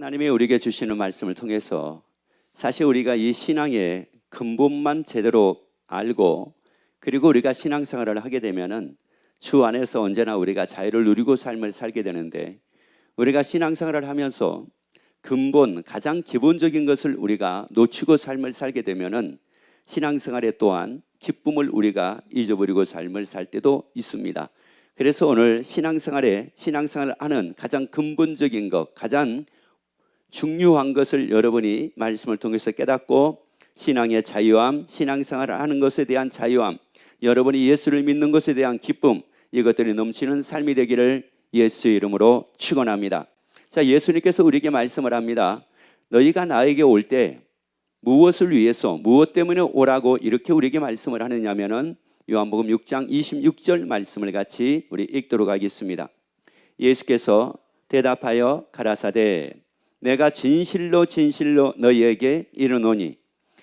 하나님이 우리에게 주시는 말씀을 통해서 사실 우리가 이 신앙의 근본만 제대로 알고 그리고 우리가 신앙생활을 하게 되면은 주 안에서 언제나 우리가 자유를 누리고 삶을 살게 되는데, 우리가 신앙생활을 하면서 근본 가장 기본적인 것을 우리가 놓치고 삶을 살게 되면은 신앙생활에 또한 기쁨을 우리가 잊어버리고 삶을 살 때도 있습니다. 그래서 오늘 신앙생활을 하는 가장 근본적인 것, 가장 중요한 것을 여러분이 말씀을 통해서 깨닫고 신앙의 자유함, 신앙생활을 하는 것에 대한 자유함, 여러분이 예수를 믿는 것에 대한 기쁨, 이것들이 넘치는 삶이 되기를 예수의 이름으로 축원합니다. 자, 예수님께서 우리에게 말씀을 합니다. 너희가 나에게 올 때 무엇을 위해서, 무엇 때문에 오라고 이렇게 우리에게 말씀을 하느냐면은 요한복음 6장 26절 말씀을 같이 우리 읽도록 하겠습니다. 예수께서 대답하여 가라사대 내가 진실로 진실로 너희에게 이르노니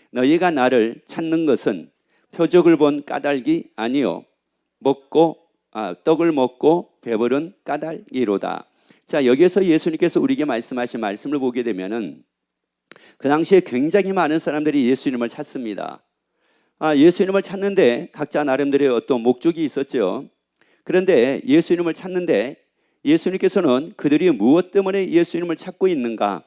너희가 나를 찾는 것은 표적을 본 까닭이 아니요 떡을 먹고 배부른 까닭이로다. 자, 여기에서 예수님께서 우리에게 말씀하신 말씀을 보게 되면은 그 당시에 굉장히 많은 사람들이 예수님을 찾습니다. 예수님을 찾는데 각자 나름대로의 어떤 목적이 있었죠. 그런데 예수님을 찾는데 예수님께서는 그들이 무엇 때문에 예수님을 찾고 있는가,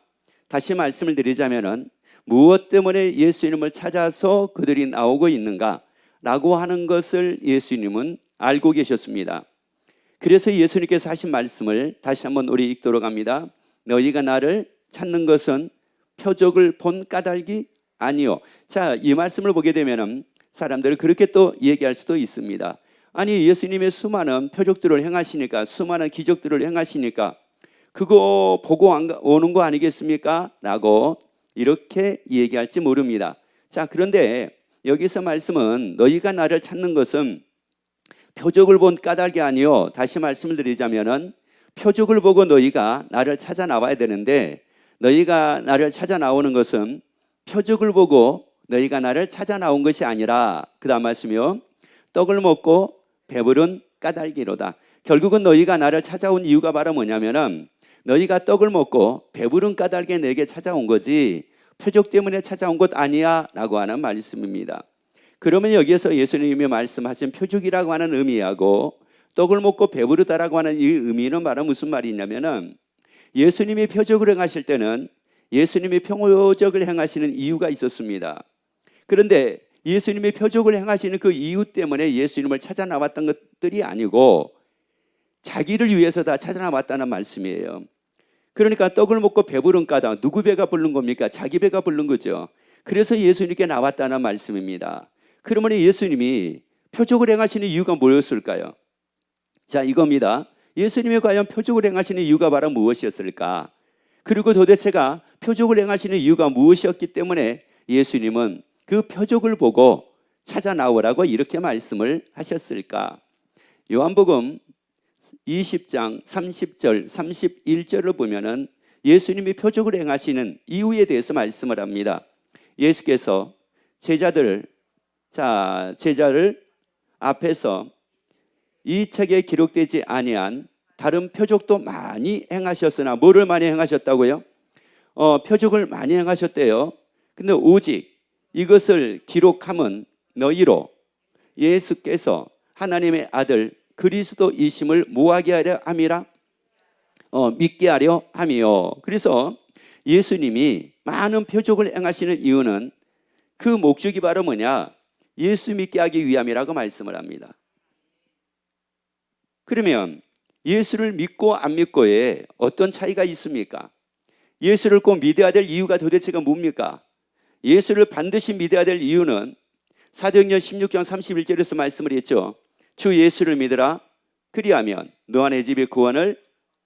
다시 말씀을 드리자면은 무엇 때문에 예수님을 찾아서 그들이 나오고 있는가 라고 하는 것을 예수님은 알고 계셨습니다. 그래서 예수님께서 하신 말씀을 다시 한번 우리 읽도록 합니다. 너희가 나를 찾는 것은 표적을 본 까닭이 아니요. 자, 이 말씀을 보게 되면 사람들은 그렇게 또 얘기할 수도 있습니다. 아니, 예수님의 수많은 표적들을 행하시니까, 수많은 기적들을 행하시니까 그거 보고 오는 거 아니겠습니까? 라고 이렇게 얘기할지 모릅니다. 자, 그런데 여기서 말씀은 너희가 나를 찾는 것은 표적을 본 까닭이 아니요, 다시 말씀을 드리자면은 표적을 보고 너희가 나를 찾아 나와야 되는데, 너희가 나를 찾아 나오는 것은 표적을 보고 너희가 나를 찾아 나온 것이 아니라, 그 다음 말씀이요, 떡을 먹고 배부른 까닭이로다. 결국은 너희가 나를 찾아온 이유가 바로 뭐냐면은 너희가 떡을 먹고 배부른 까닭에 내게 찾아온 거지 표적 때문에 찾아온 것 아니야 라고 하는 말씀입니다. 그러면 여기에서 예수님이 말씀하신 표적이라고 하는 의미하고 떡을 먹고 배부르다라고 하는 이 의미는 바로 무슨 말이냐면은, 예수님이 표적을 행하실 때는 예수님이 표적을 행하시는 이유가 있었습니다. 그런데 예수님이 표적을 행하시는 그 이유 때문에 예수님을 찾아 나왔던 것들이 아니고 자기를 위해서 다 찾아 나왔다는 말씀이에요. 그러니까 떡을 먹고 배부른 까닭, 누구 배가 부른 겁니까? 자기 배가 부른 거죠. 그래서 예수님께 나왔다는 말씀입니다. 그러면 예수님이 표적을 행하시는 이유가 뭐였을까요? 자, 이겁니다. 예수님이 과연 표적을 행하시는 이유가 바로 무엇이었을까? 그리고 도대체가 표적을 행하시는 이유가 무엇이었기 때문에 예수님은 그 표적을 보고 찾아 나오라고 이렇게 말씀을 하셨을까? 요한복음 20장 30절 31절을 보면은 예수님이 표적을 행하시는 이유에 대해서 말씀을 합니다. 예수께서 제자를 앞에서 이 책에 기록되지 아니한 다른 표적도 많이 행하셨으나, 뭐를 많이 행하셨다고요? 표적을 많이 행하셨대요. 근데 오직 이것을 기록함은 너희로 예수께서 하나님의 아들 그리스도이심을 뭐하게 하려 함이라? 믿게 하려 함이요. 그래서 예수님이 많은 표적을 행하시는 이유는 그 목적이 바로 뭐냐? 예수 믿게 하기 위함이라고 말씀을 합니다. 그러면 예수를 믿고 안 믿고에 어떤 차이가 있습니까? 예수를 꼭 믿어야 될 이유가 도대체가 뭡니까? 예수를 반드시 믿어야 될 이유는 사도행전 16장 31절에서 말씀을 했죠. 주 예수를 믿으라. 그리하면 너와 내 집이 구원을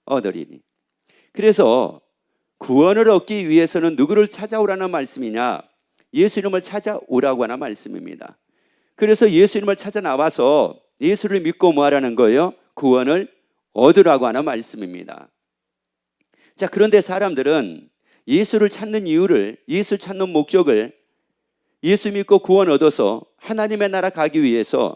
얻으리니. 그래서 구원을 얻기 위해서는 누구를 찾아오라는 말씀이냐? 예수님을 찾아오라고 하는 말씀입니다. 그래서 예수님을 찾아 나와서 예수를 믿고 뭐 하라는 거예요? 구원을 얻으라고 하는 말씀입니다. 자, 그런데 사람들은 예수를 찾는 이유를, 예수 찾는 목적을 예수 믿고 구원 얻어서 하나님의 나라 가기 위해서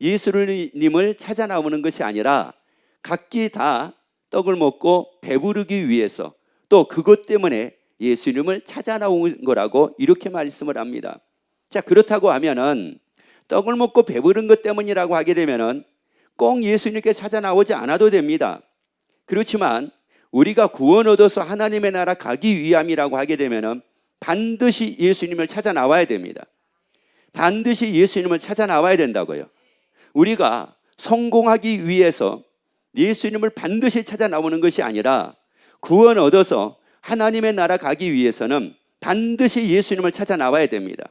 예수님을 찾아 나오는 것이 아니라 각기 다 떡을 먹고 배부르기 위해서, 또 그것 때문에 예수님을 찾아 나온 거라고 이렇게 말씀을 합니다. 자, 그렇다고 하면은 떡을 먹고 배부른 것 때문이라고 하게 되면은 꼭 예수님께 찾아 나오지 않아도 됩니다. 그렇지만 우리가 구원 얻어서 하나님의 나라 가기 위함이라고 하게 되면은 반드시 예수님을 찾아 나와야 됩니다. 반드시 예수님을 찾아 나와야 된다고요. 우리가 성공하기 위해서 예수님을 반드시 찾아 나오는 것이 아니라 구원 얻어서 하나님의 나라 가기 위해서는 반드시 예수님을 찾아 나와야 됩니다.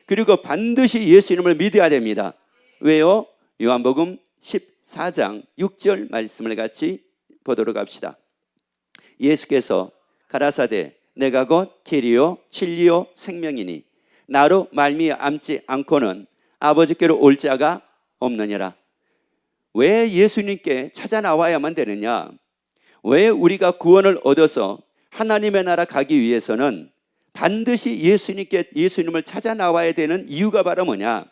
그리고 반드시 예수님을 믿어야 됩니다. 왜요? 요한복음 14장 6절 말씀을 같이 보도록 합시다. 예수께서 가라사대 내가 곧 길이요 진리요 생명이니 나로 말미암지 않고는 아버지께로 올 자가 없느니라. 왜 예수님께 찾아 나와야만 되느냐? 왜 우리가 구원을 얻어서 하나님의 나라 가기 위해서는 반드시 예수님을 찾아 나와야 되는 이유가 바로 뭐냐?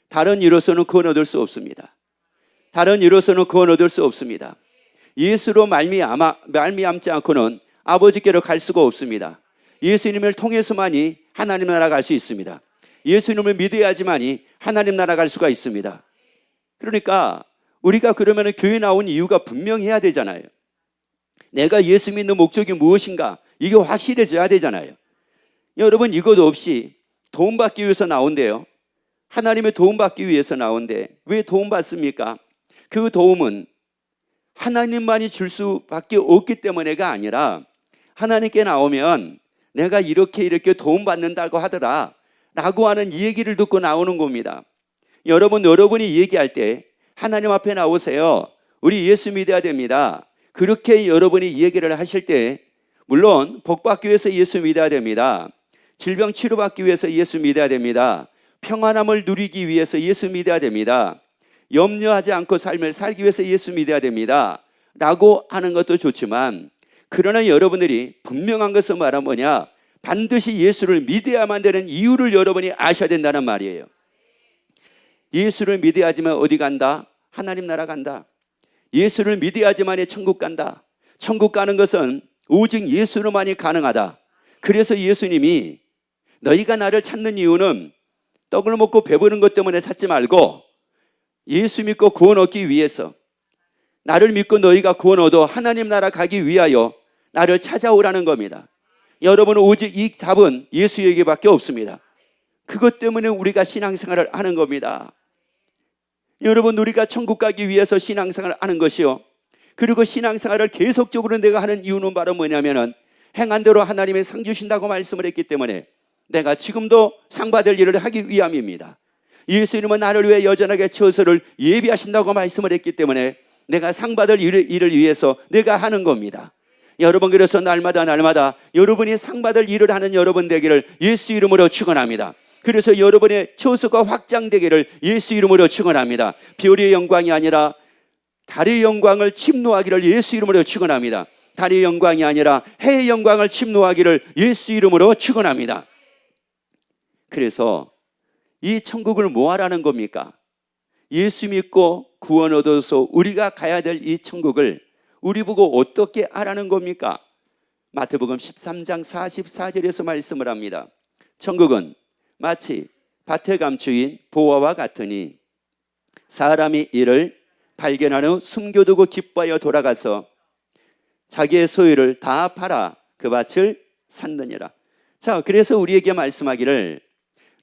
다른 이로서는 구원 얻을 수 없습니다. 다른 이로서는 구원 얻을 수 없습니다. 예수로 말미암지 않고는 아버지께로 갈 수가 없습니다. 예수님을 통해서만이 하나님 나라 갈 수 있습니다. 예수님을 믿어야지만이 하나님 나라 갈 수가 있습니다. 그러니까 우리가 그러면 교회 나온 이유가 분명해야 되잖아요. 내가 예수 믿는 목적이 무엇인가? 이게 확실해져야 되잖아요. 여러분, 이것 없이 도움 받기 위해서 나온대요. 하나님의 도움 받기 위해서 나온대. 왜 도움 받습니까? 그 도움은 하나님만이 줄 수밖에 없기 때문에가 아니라 하나님께 나오면 내가 이렇게 도움 받는다고 하더라 라고 하는 이 얘기를 듣고 나오는 겁니다. 여러분이 얘기할 때 하나님 앞에 나오세요. 우리 예수 믿어야 됩니다. 그렇게 여러분이 얘기를 하실 때 물론 복받기 위해서 예수 믿어야 됩니다. 질병 치료받기 위해서 예수 믿어야 됩니다. 평안함을 누리기 위해서 예수 믿어야 됩니다. 염려하지 않고 삶을 살기 위해서 예수 믿어야 됩니다 라고 하는 것도 좋지만, 그러나 여러분들이 분명한 것은 말하면 뭐냐? 반드시 예수를 믿어야만 되는 이유를 여러분이 아셔야 된다는 말이에요. 예수를 믿어야지만 어디 간다? 하나님 나라 간다. 예수를 믿어야지만이 천국 간다. 천국 가는 것은 오직 예수로만이 가능하다. 그래서 예수님이 너희가 나를 찾는 이유는 떡을 먹고 배부른 것 때문에 찾지 말고 예수 믿고 구원 얻기 위해서, 나를 믿고 너희가 구원 얻어 하나님 나라 가기 위하여 나를 찾아오라는 겁니다. 여러분, 오직 이 답은 예수에게밖에 없습니다. 그것 때문에 우리가 신앙생활을 하는 겁니다. 여러분, 우리가 천국 가기 위해서 신앙생활을 하는 것이요, 그리고 신앙생활을 계속적으로 내가 하는 이유는 바로 뭐냐면은 행한 대로 하나님의 상 주신다고 말씀을 했기 때문에 내가 지금도 상 받을 일을 하기 위함입니다. 예수님은 나를 위해 여전하게 처소를 예비하신다고 말씀을 했기 때문에 내가 상 받을 일을 위해서 내가 하는 겁니다. 여러분, 그래서 날마다 여러분이 상 받을 일을 하는 여러분 되기를 예수 이름으로 축원합니다. 그래서 여러분의 처소가 확장되기를 예수 이름으로 축원합니다. 별의 영광이 아니라 달의 영광을 침노하기를 예수 이름으로 축원합니다. 달의 영광이 아니라 해의 영광을 침노하기를 예수 이름으로 축원합니다. 그래서 이 천국을 뭐 하라는 겁니까? 예수 믿고 구원 얻어서 우리가 가야 될 이 천국을 우리 보고 어떻게 하라는 겁니까? 마태복음 13장 44절에서 말씀을 합니다. 천국은 마치 밭에 감추인 보화와 같으니 사람이 이를 발견한 후 숨겨두고 기뻐하여 돌아가서 자기의 소유를 다 팔아 그 밭을 샀느니라. 자, 그래서 우리에게 말씀하기를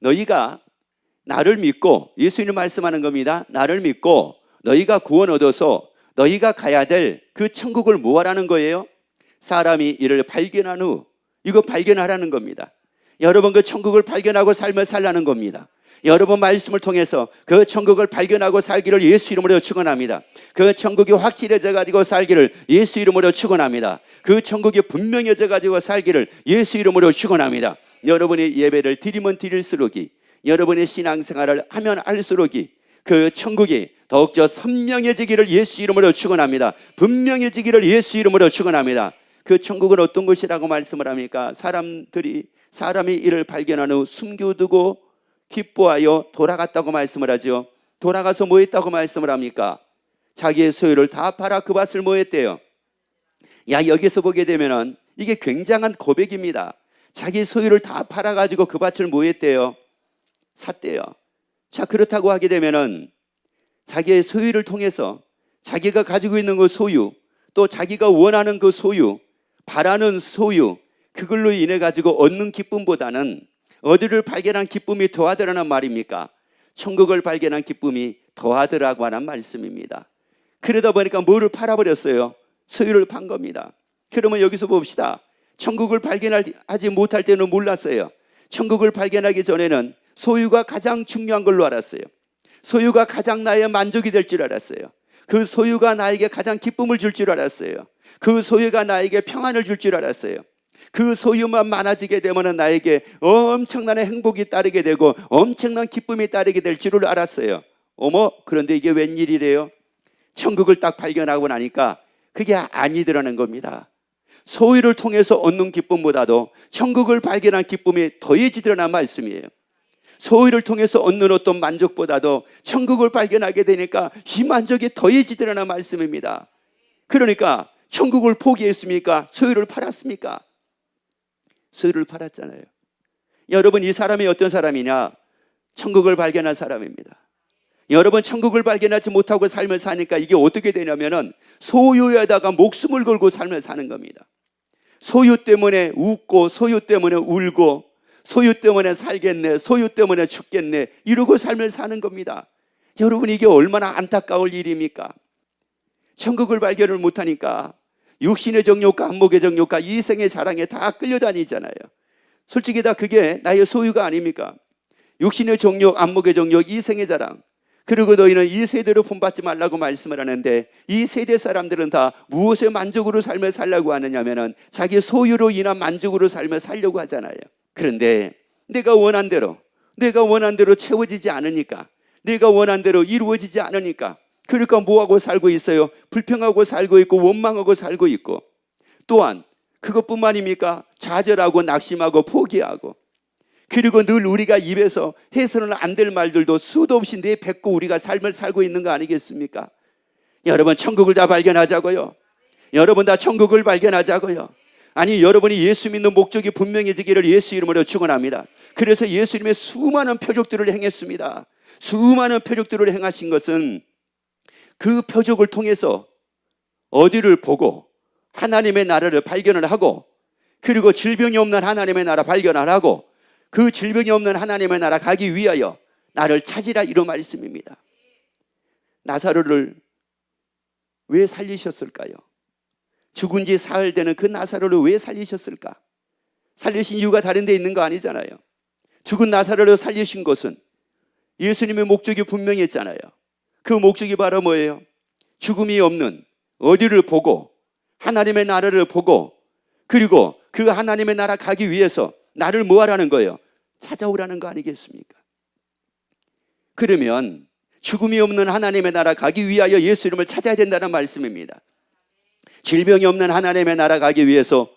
너희가 나를 믿고, 예수님 말씀하는 겁니다. 나를 믿고 너희가 구원 얻어서 너희가 가야 될 그 천국을 뭐 하라는 거예요? 사람이 이를 발견한 후, 이거 발견하라는 겁니다. 여러분, 그 천국을 발견하고 삶을 살라는 겁니다. 여러분, 말씀을 통해서 그 천국을 발견하고 살기를 예수 이름으로 축원합니다. 그 천국이 확실해져 가지고 살기를 예수 이름으로 축원합니다. 그 천국이 분명해져 가지고 살기를 예수 이름으로 축원합니다. 여러분이 예배를 드리면 드릴수록이, 여러분의 신앙생활을 하면 할수록이 그 천국이 더욱더 선명해지기를 예수 이름으로 축원합니다. 분명해지기를 예수 이름으로 축원합니다. 그 천국은 어떤 곳이라고 말씀을 합니까? 사람이 이를 발견한 후 숨겨두고 기뻐하여 돌아갔다고 말씀을 하죠. 돌아가서 뭐 했다고 말씀을 합니까? 자기의 소유를 다 팔아 그 밭을 뭐 했대요? 야, 여기서 보게 되면은 이게 굉장한 고백입니다. 자기 소유를 다 팔아가지고 그 밭을 뭐 했대요? 샀대요. 자, 그렇다고 하게 되면은 자기의 소유를 통해서 자기가 가지고 있는 그 소유, 또 자기가 원하는 그 소유, 바라는 소유, 그걸로 인해 가지고 얻는 기쁨보다는 어디를 발견한 기쁨이 더하더라는 말입니까? 천국을 발견한 기쁨이 더하더라고 하는 말씀입니다. 그러다 보니까 뭐를 팔아버렸어요? 소유를 판 겁니다. 그러면 여기서 봅시다. 천국을 발견하지 못할 때는 몰랐어요. 천국을 발견하기 전에는 소유가 가장 중요한 걸로 알았어요. 소유가 가장 나의 만족이 될 줄 알았어요. 그 소유가 나에게 가장 기쁨을 줄 줄 알았어요. 그 소유가 나에게 평안을 줄 줄 알았어요. 그 소유만 많아지게 되면 나에게 엄청난 행복이 따르게 되고 엄청난 기쁨이 따르게 될 줄을 알았어요. 어머, 그런데 이게 웬일이래요? 천국을 딱 발견하고 나니까 그게 아니더라는 겁니다. 소유를 통해서 얻는 기쁨보다도 천국을 발견한 기쁨이 더해지더라는 말씀이에요. 소유를 통해서 얻는 어떤 만족보다도 천국을 발견하게 되니까 이 만족이 더해지더라는 말씀입니다. 그러니까 천국을 포기했습니까? 소유를 팔았습니까? 소유를 팔았잖아요. 여러분, 이 사람이 어떤 사람이냐? 천국을 발견한 사람입니다. 여러분, 천국을 발견하지 못하고 삶을 사니까 이게 어떻게 되냐면은 소유에다가 목숨을 걸고 삶을 사는 겁니다. 소유 때문에 웃고, 소유 때문에 울고, 소유 때문에 살겠네, 소유 때문에 죽겠네, 이러고 삶을 사는 겁니다. 여러분, 이게 얼마나 안타까울 일입니까? 천국을 발견을 못하니까 육신의 정욕과 안목의 정욕과 이생의 자랑에 다 끌려다니잖아요. 솔직히 다 그게 나의 소유가 아닙니까? 육신의 정욕, 안목의 정욕, 이생의 자랑. 그리고 너희는 이 세대로 본받지 말라고 말씀을 하는데, 이 세대 사람들은 다 무엇의 만족으로 삶을 살려고 하느냐면은 자기 소유로 인한 만족으로 삶을 살려고 하잖아요. 그런데 내가 원한 대로 채워지지 않으니까, 내가 원한 대로 이루어지지 않으니까, 그러니까 뭐하고 살고 있어요? 불평하고 살고 있고 원망하고 살고 있고, 또한 그것뿐만입니까? 좌절하고 낙심하고 포기하고, 그리고 늘 우리가 입에서 해서는 안 될 말들도 수도 없이 내뱉고 우리가 삶을 살고 있는 거 아니겠습니까? 여러분, 천국을 다 발견하자고요. 여러분, 다 천국을 발견하자고요. 아니, 여러분이 예수 믿는 목적이 분명해지기를 예수 이름으로 축원합니다. 그래서 예수님의 수많은 표적들을 행했습니다. 수많은 표적들을 행하신 것은 그 표적을 통해서 어디를 보고 하나님의 나라를 발견을 하고, 그리고 질병이 없는 하나님의 나라 발견을 하고, 그 질병이 없는 하나님의 나라 가기 위하여 나를 찾으라, 이런 말씀입니다. 나사로를 왜 살리셨을까요? 죽은 지 사흘 되는 그 나사로를 왜 살리셨을까? 살리신 이유가 다른 데 있는 거 아니잖아요. 죽은 나사로를 살리신 것은 예수님의 목적이 분명했잖아요. 그 목적이 바로 뭐예요? 죽음이 없는 어디를 보고 하나님의 나라를 보고, 그리고 그 하나님의 나라 가기 위해서 나를 뭐 하라는 거예요? 찾아오라는 거 아니겠습니까? 그러면 죽음이 없는 하나님의 나라 가기 위하여 예수 이름을 찾아야 된다는 말씀입니다. 질병이 없는 하나님의 나라 가기 위해서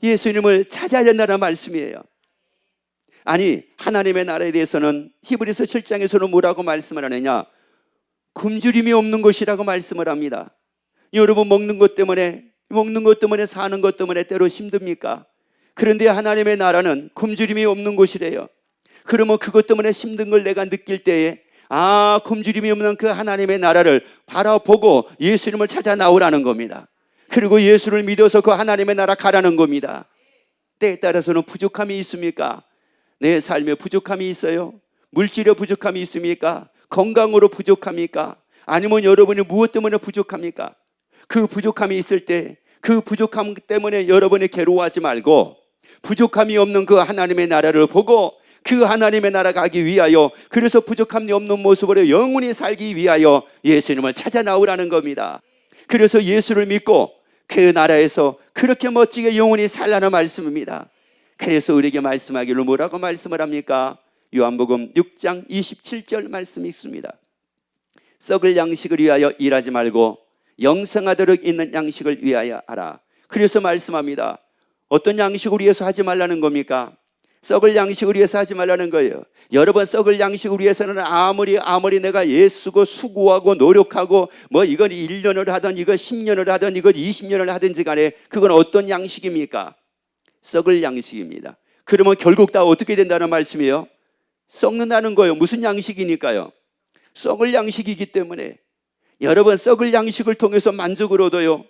예수 이름을 찾아야 된다는 말씀이에요. 아니, 하나님의 나라에 대해서는 히브리서 7장에서는 뭐라고 말씀을 하느냐? 굶주림이 없는 것이라고 말씀을 합니다. 여러분, 먹는 것 때문에 사는 것 때문에 때로 힘듭니까? 그런데 하나님의 나라는 굶주림이 없는 곳이래요. 그러면 그것 때문에 힘든 걸 내가 느낄 때에, 굶주림이 없는 그 하나님의 나라를 바라보고 예수 이름을 찾아 나오라는 겁니다. 그리고 예수를 믿어서 그 하나님의 나라 가라는 겁니다. 때에 따라서는 부족함이 있습니까? 내 삶에 부족함이 있어요? 물질의 부족함이 있습니까? 건강으로 부족합니까? 아니면 여러분이 무엇 때문에 부족합니까? 그 부족함이 있을 때, 그 부족함 때문에 여러분이 괴로워하지 말고 부족함이 없는 그 하나님의 나라를 보고 그 하나님의 나라 가기 위하여, 그래서 부족함이 없는 모습으로 영원히 살기 위하여 예수님을 찾아 나오라는 겁니다. 그래서 예수를 믿고 그 나라에서 그렇게 멋지게 영원히 살라는 말씀입니다. 그래서 우리에게 말씀하기를 뭐라고 말씀을 합니까? 요한복음 6장 27절 말씀이 있습니다. 썩을 양식을 위하여 일하지 말고 영생하도록 있는 양식을 위하여 하라. 그래서 말씀합니다. 어떤 양식을 위해서 하지 말라는 겁니까? 썩을 양식을 위해서 하지 말라는 거예요. 여러분, 썩을 양식을 위해서는 아무리 내가 애쓰고 수고하고 노력하고 뭐 이건 1년을 하든 이건 10년을 하든 이건 20년을 하든지 간에 그건 어떤 양식입니까? 썩을 양식입니다. 그러면 결국 다 어떻게 된다는 말씀이에요? 썩는다는 거예요. 무슨 양식이니까요? 썩을 양식이기 때문에 여러분, 썩을 양식을 통해서 만족을 얻어요.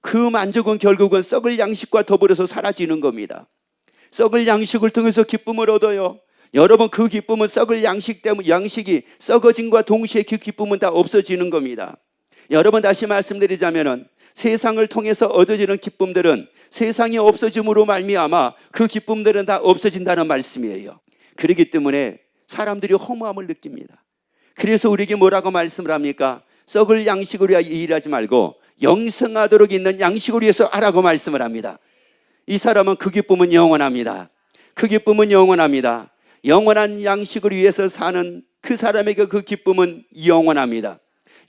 그 만족은 결국은 썩을 양식과 더불어서 사라지는 겁니다. 썩을 양식을 통해서 기쁨을 얻어요. 여러분, 그 기쁨은 썩을 양식 때문에 양식이 썩어짐과 동시에 그 기쁨은 다 없어지는 겁니다. 여러분, 다시 말씀드리자면은 세상을 통해서 얻어지는 기쁨들은 세상이 없어짐으로 말미암아 그 기쁨들은 다 없어진다는 말씀이에요. 그렇기 때문에 사람들이 허무함을 느낍니다. 그래서 우리에게 뭐라고 말씀을 합니까? 썩을 양식을 위하여 일하지 말고 영생하도록 있는 양식을 위해서 하라고 말씀을 합니다. 이 사람은 그 기쁨은 영원합니다. 그 기쁨은 영원합니다. 영원한 양식을 위해서 사는 그 사람에게 그 기쁨은 영원합니다.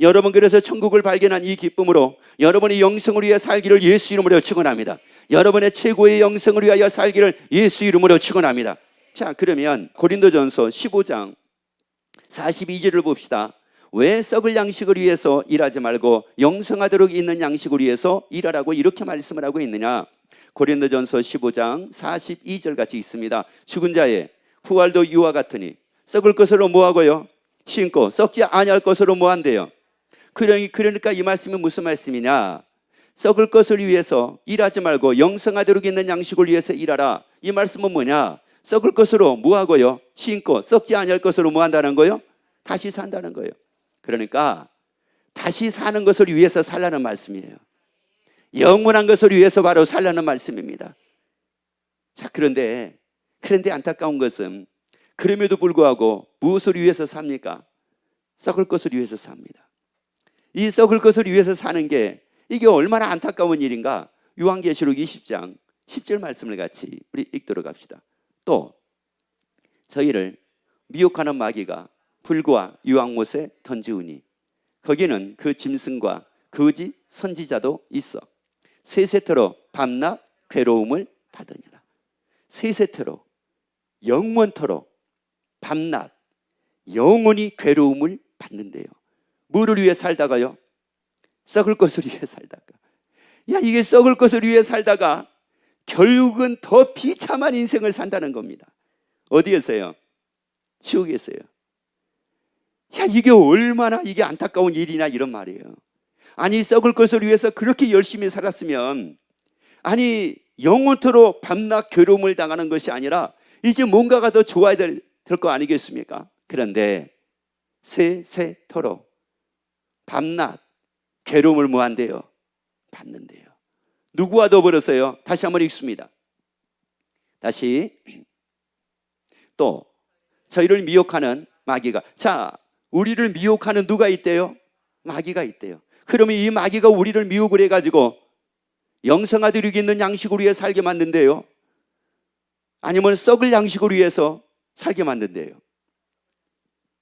여러분, 그래서 천국을 발견한 이 기쁨으로 여러분의 영생을 위해 살기를 예수 이름으로 축원합니다. 여러분의 최고의 영생을 위하여 살기를 예수 이름으로 축원합니다. 자, 그러면 고린도전서 15장 42절을 봅시다. 왜 썩을 양식을 위해서 일하지 말고 영생하도록 있는 양식을 위해서 일하라고 이렇게 말씀을 하고 있느냐? 고린도전서 15장 42절 같이 있습니다. 죽은 자의 부활도 이와 같으니 썩을 것으로 뭐하고요? 심고 썩지 아니할 것으로 뭐한대요? 그러니까 이 말씀은 무슨 말씀이냐? 썩을 것을 위해서 일하지 말고 영생하도록 있는 양식을 위해서 일하라. 이 말씀은 뭐냐? 썩을 것으로 뭐하고요? 심고 썩지 아니할 것으로 뭐한다는 거예요? 다시 산다는 거예요. 그러니까 다시 사는 것을 위해서 살라는 말씀이에요. 영원한 것을 위해서 바로 살라는 말씀입니다. 자, 그런데 안타까운 것은 그럼에도 불구하고 무엇을 위해서 삽니까? 썩을 것을 위해서 삽니다. 이 썩을 것을 위해서 사는 게 이게 얼마나 안타까운 일인가? 요한계시록 20장 10절 말씀을 같이 우리 읽도록 합시다. 또 저희를 미혹하는 마귀가 불과 유황못에 던지우니 거기는 그 짐승과 거짓 선지자도 있어 세세토록 밤낮 괴로움을 받으니라. 세세토록 영원토록 밤낮 영원히 괴로움을 받는데요. 뭐를 위해 살다가요? 썩을 것을 위해 살다가. 이게 썩을 것을 위해 살다가 결국은 더 비참한 인생을 산다는 겁니다. 어디에서요? 지옥에서요. 이게 얼마나 이게 안타까운 일이냐 이런 말이에요. 아니, 썩을 것을 위해서 그렇게 열심히 살았으면 영원토록 밤낮 괴로움을 당하는 것이 아니라 이제 뭔가가 더 좋아야 될 거 아니겠습니까? 그런데 세세토록 밤낮 괴로움을 뭐한대요? 받는데요. 누구와 더불어서요? 다시 한번 읽습니다. 다시. 또 저희를 미혹하는 마귀가. 자, 우리를 미혹하는 누가 있대요? 마귀가 있대요. 그러면 이 마귀가 우리를 미혹을 해가지고 영생하도록 있는 양식을 위해 살게 만든대요? 아니면 썩을 양식을 위해서 살게 만든대요?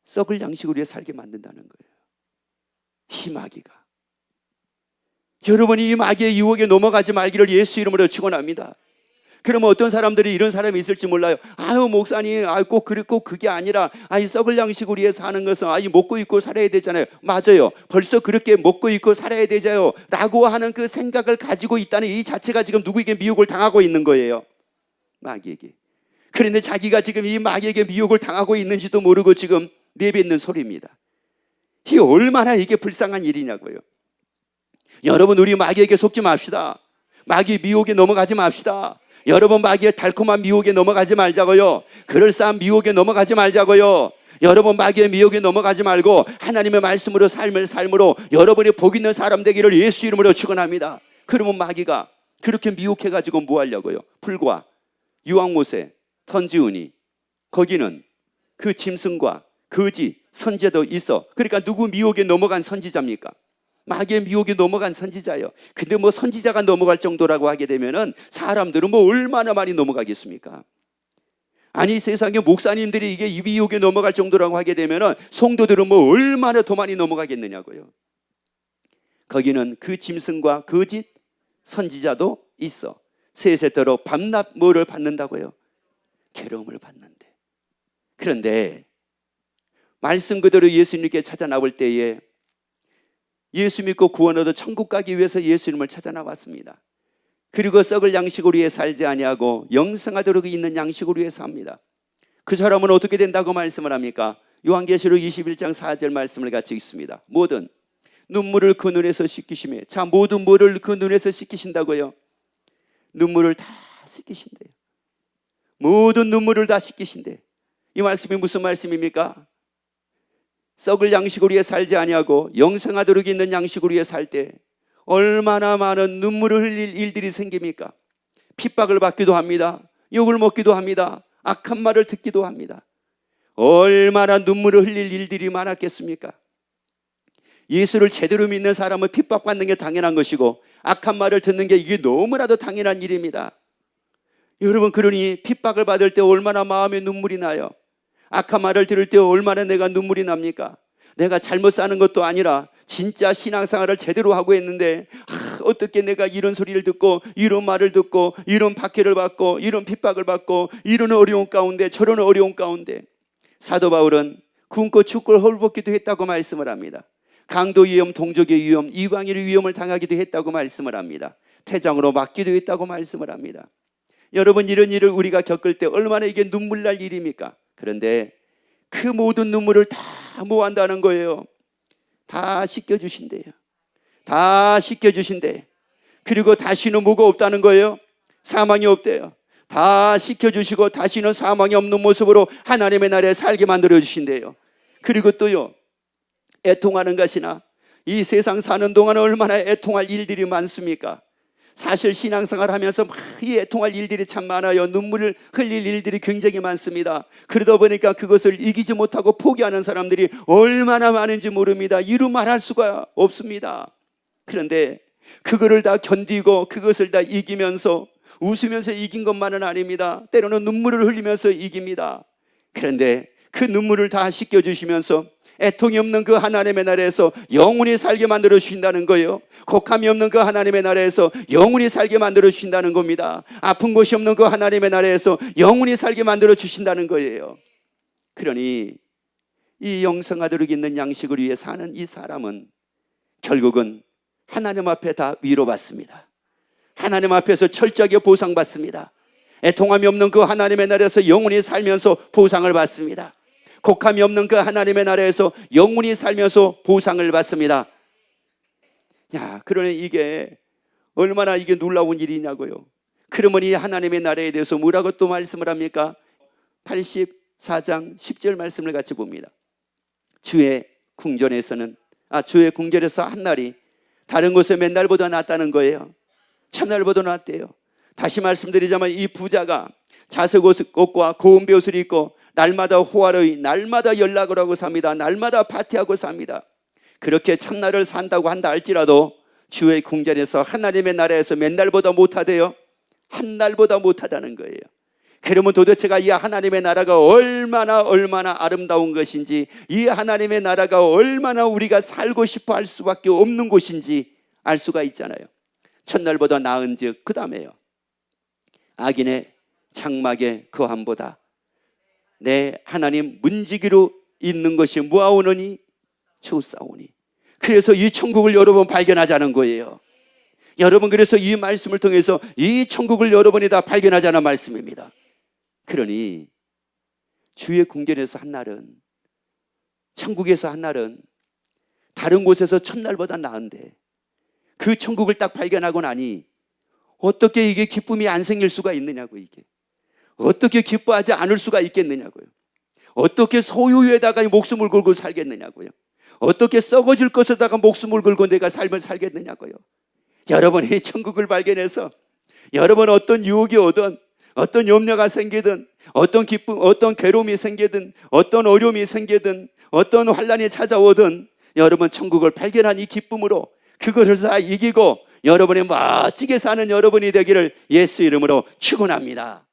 썩을 양식을 위해 살게 만든다는 거예요. 이 마귀가. 여러분이 이 마귀의 유혹에 넘어가지 말기를 예수 이름으로 축원합니다. 그러면 어떤 사람들이 이런 사람이 있을지 몰라요. 목사님, 꼭 그게 아니라, 썩을 양식을 위해 사는 것은, 먹고 입고 살아야 되잖아요. 맞아요. 벌써 그렇게 먹고 입고 살아야 되잖아요. 라고 하는 그 생각을 가지고 있다는 이 자체가 지금 누구에게 미혹을 당하고 있는 거예요? 마귀에게. 그런데 자기가 지금 이 마귀에게 미혹을 당하고 있는지도 모르고 지금 내뱉는 소리입니다. 이게 얼마나 이게 불쌍한 일이냐고요. 여러분, 우리 마귀에게 속지 맙시다. 마귀 미혹에 넘어가지 맙시다. 여러분, 마귀의 달콤한 미혹에 넘어가지 말자고요. 그럴싸한 미혹에 넘어가지 말자고요. 여러분, 마귀의 미혹에 넘어가지 말고 하나님의 말씀으로 삶으로 여러분이 복 있는 사람 되기를 예수 이름으로 축원합니다. 그러면 마귀가 그렇게 미혹해가지고 뭐 하려고요? 불과 유황못에 던지우니 거기는 그 짐승과 거짓 선지자도 있어. 그러니까 누구 미혹에 넘어간 선지자입니까? 마귀의 미혹에 넘어간 선지자예요. 근데 선지자가 넘어갈 정도라고 하게 되면은 사람들은 얼마나 많이 넘어가겠습니까? 세상에 목사님들이 이게 이 미혹에 넘어갈 정도라고 하게 되면은 성도들은 얼마나 더 많이 넘어가겠느냐고요. 거기는 그 짐승과 거짓 선지자도 있어 세세토록 밤낮 뭐를 받는다고요? 괴로움을 받는데, 그런데 말씀 그대로 예수님께 찾아 나올 때에 예수 믿고 구원 얻어 천국 가기 위해서 예수님을 찾아 나왔습니다. 그리고 썩을 양식으로 위해 살지 아니하고 영생하도록 있는 양식으로 위해 삽니다. 그 사람은 어떻게 된다고 말씀을 합니까? 요한계시록 21장 4절 말씀을 같이 읽습니다. 모든 눈물을 그 눈에서 씻기시며, 자, 모든 물을 그 눈에서 씻기신다고요? 눈물을 다 씻기신대요. 모든 눈물을 다 씻기신대. 이 말씀이 무슨 말씀입니까? 썩을 양식으로 위해 살지 아니하고 영생하도록 있는 양식으로 위해 살 때 얼마나 많은 눈물을 흘릴 일들이 생깁니까? 핍박을 받기도 합니다. 욕을 먹기도 합니다. 악한 말을 듣기도 합니다. 얼마나 눈물을 흘릴 일들이 많았겠습니까? 예수를 제대로 믿는 사람은 핍박받는 게 당연한 것이고 악한 말을 듣는 게 이게 너무나도 당연한 일입니다. 여러분, 그러니 핍박을 받을 때 얼마나 마음에 눈물이 나요? 악한 말을 들을 때 얼마나 내가 눈물이 납니까? 내가 잘못 사는 것도 아니라 진짜 신앙생활을 제대로 하고 있는데 어떻게 내가 이런 소리를 듣고 이런 말을 듣고 이런 박해를 받고 이런 핍박을 받고 이런 어려운 가운데 저런 어려운 가운데. 사도 바울은 굶고 죽고 헐벗기도 했다고 말씀을 합니다. 강도 위험, 동족의 위험, 이방인의 위험을 당하기도 했다고 말씀을 합니다. 태장으로 맞기도 했다고 말씀을 합니다. 여러분, 이런 일을 우리가 겪을 때 얼마나 이게 눈물 날 일입니까? 그런데 그 모든 눈물을 다 모한다는 거예요. 다 씻겨주신대요. 다 씻겨주신대. 그리고 다시는 뭐가 없다는 거예요? 사망이 없대요. 다 씻겨주시고 다시는 사망이 없는 모습으로 하나님의 나라에 살게 만들어주신대요. 그리고 또요, 애통하는 것이나 이 세상 사는 동안 얼마나 애통할 일들이 많습니까? 사실 신앙생활 하면서 막 이 애통할 일들이 참 많아요. 눈물을 흘릴 일들이 굉장히 많습니다. 그러다 보니까 그것을 이기지 못하고 포기하는 사람들이 얼마나 많은지 모릅니다. 이루 말할 수가 없습니다. 그런데 그거를 다 견디고 그것을 다 이기면서 웃으면서 이긴 것만은 아닙니다. 때로는 눈물을 흘리면서 이깁니다. 그런데 그 눈물을 다 씻겨주시면서 애통이 없는 그 하나님의 나라에서 영원히 살게 만들어 주신다는 거예요. 곡함이 없는 그 하나님의 나라에서 영원히 살게 만들어 주신다는 겁니다. 아픈 곳이 없는 그 하나님의 나라에서 영원히 살게 만들어 주신다는 거예요. 그러니 이 영생하도록 있는 양식을 위해 사는 이 사람은 결국은 하나님 앞에 다 위로받습니다. 하나님 앞에서 철저하게 보상받습니다. 애통함이 없는 그 하나님의 나라에서 영원히 살면서 보상을 받습니다. 곡함이 없는 그 하나님의 나라에서 영원히 살면서 보상을 받습니다. 야, 그러니 이게 얼마나 이게 놀라운 일이냐고요. 그러면 이 하나님의 나라에 대해서 뭐라고 또 말씀을 합니까? 84장 10절 말씀을 같이 봅니다. 주의 궁전에서 한 날이 다른 곳의 맨날보다 낫다는 거예요. 첫날보다 낫대요. 다시 말씀드리자면 이 부자가 자색 옷과 고운 베옷을 입고 날마다 호화로이 날마다 연락을 하고 삽니다. 날마다 파티하고 삽니다. 그렇게 첫날을 산다고 한다 할지라도 주의 궁전에서 하나님의 나라에서 맨날보다 못하대요. 한 날보다 못하다는 거예요. 그러면 도대체가 이 하나님의 나라가 얼마나 아름다운 것인지, 이 하나님의 나라가 얼마나 우리가 살고 싶어 할 수밖에 없는 곳인지 알 수가 있잖아요. 첫날보다 나은즉 그 다음에요, 악인의 장막의 거함보다 내 하나님 문지기로 있는 것이 무아오느니 좋사오니. 그래서 이 천국을 여러분 발견하자는 거예요. 여러분, 그래서 이 말씀을 통해서 이 천국을 여러분이 다 발견하자는 말씀입니다. 그러니 주의 궁전에서 한 날은, 천국에서 한 날은 다른 곳에서 첫날보다 나은데, 그 천국을 딱 발견하고 나니 어떻게 이게 기쁨이 안 생길 수가 있느냐고. 이게 어떻게 기뻐하지 않을 수가 있겠느냐고요. 어떻게 소유에다가 목숨을 걸고 살겠느냐고요. 어떻게 썩어질 것에다가 목숨을 걸고 내가 삶을 살겠느냐고요. 여러분이 천국을 발견해서 여러분 어떤 유혹이 오든, 어떤 염려가 생기든, 어떤 기쁨, 어떤 괴로움이 생기든, 어떤 어려움이 생기든, 어떤 환난이 찾아오든, 여러분 천국을 발견한 이 기쁨으로 그것을 다 이기고 여러분이 멋지게 사는 여러분이 되기를 예수 이름으로 축원합니다.